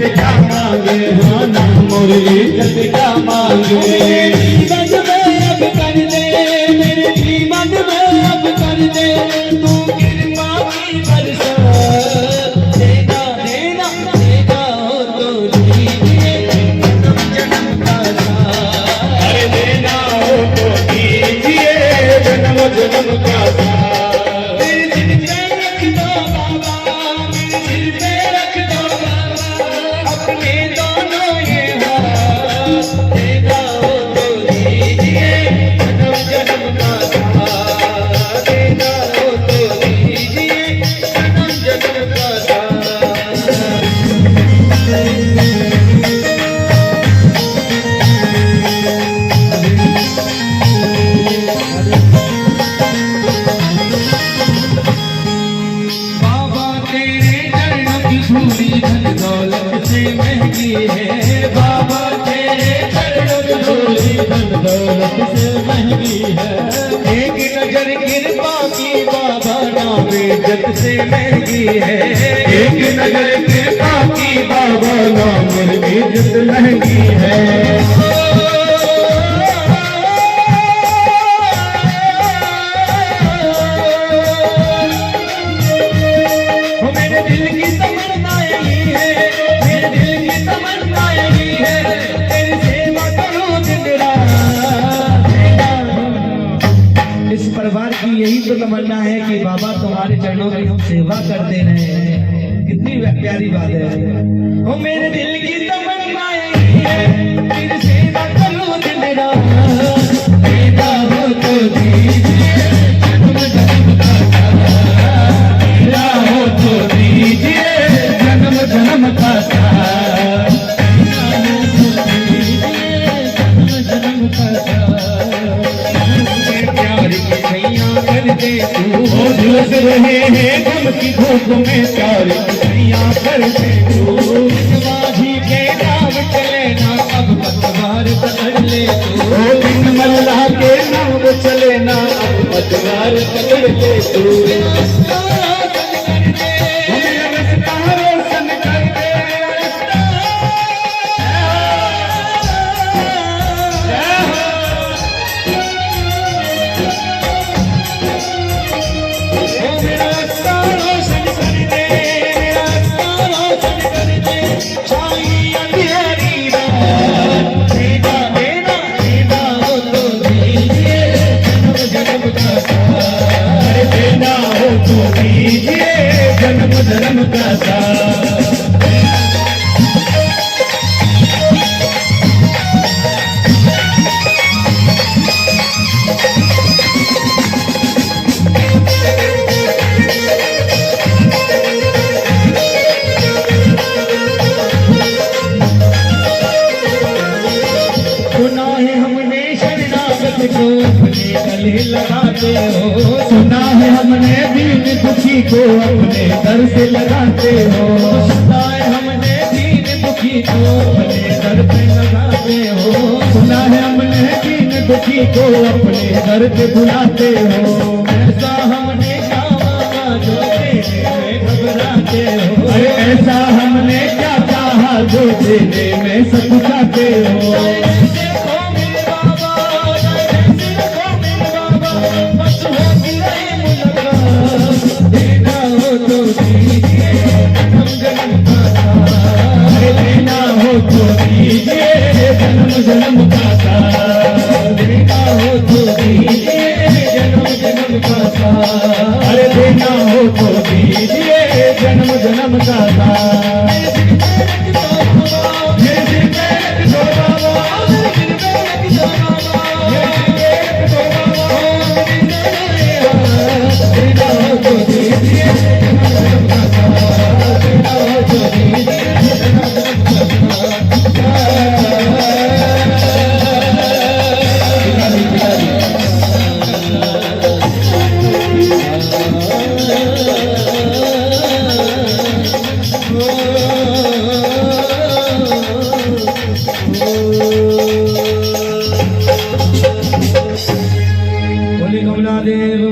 इज्जत क्या मांगे, हाँ ना मोरी इज्जत क्या मांगे। जीवन में अब कर दे, मेरे जीवन में अब कर दे, तू कृपा की बरसा। देगा देना देगा हो तो दीजिए जन्म जन्म का साथ। अरे देना हो तो दीजिए जन्म जन्म का साथ। मेरे सिर पे रख दो बाबा, मेरे सिर पे रख दो बाबा, अपने दोनों ये हाथ। देगा हो तो दीजिए जन्म जन्म का साथ। देगा हो तो दीजिए जन्म जन्म का साथ। बाबा तेरे चरणों की धूली धन दौलत से महंगी है। बाबा तेरे चरणों की धूली धन दौलत से महंगी है। एक नजर कृपा की बाबा नाम इज्जत से महंगी है। एक नजर कृपा की बाबा नाम इज्जत महंगी है। मेरे दिल की तमन्ना यही है, मेरे दिल की तमन्ना यही है, तेरी सेवा करूं दिन रात। इस परिवार की यही तो तमन्ना है कि बाबा तुम्हारे चरणों की हम सेवा करते रहे। कितनी प्यारी बात है। ओ मेरे दिल की तमन्ना यही है, तेरी सेवा करूं दिन रात। देगा हो तो दीजिए जन्म जन्म का साथ। देगा हो तो दीजिए जन्म जन्म का साथ। जन्म का साथ। प्यार की सैया कर दे तू, झुलस रहे हैं गम की धूप में। प्यार की सैया कर दे तू, माझी के नाम चले ना अब पतवार पकड़ ले तू। बिन मल्ला के नाम चले ना अब पतवार पकड़ ले तू। जन्म जन्म का साथ। सुना है हमने शरणागत को अपने गले लगाते हो। सुना है हमने दीन दुखी को अपने दर से लगाते हो। सुना है हमने दीन दुखी को अपने दर पे लगाते हो। सुना है हमने दीन दुखी को अपने दर पे बुलाते हो। ऐसा हमने क्या मांगा जो देने में घबराते हो। अरे ऐसा हमने क्या चाहा जो देने में सकुचाते हो। जन्म जन्म का साथ। देना हो तो दीजिए जन्म जन्म का साथ। अरे देना हो तो दीजिए जन्म जन्म का साथ। मेरे सिर पे रख दो बाबा, मेरे सिर पे रख दो बाबा, मेरे सिर पे रख दो बाबा। देना हो तो दीजिए जन्म जन्म का साथ। देना हो तो दीजिए जन्म जन्म का साथ। बोले कमलादेव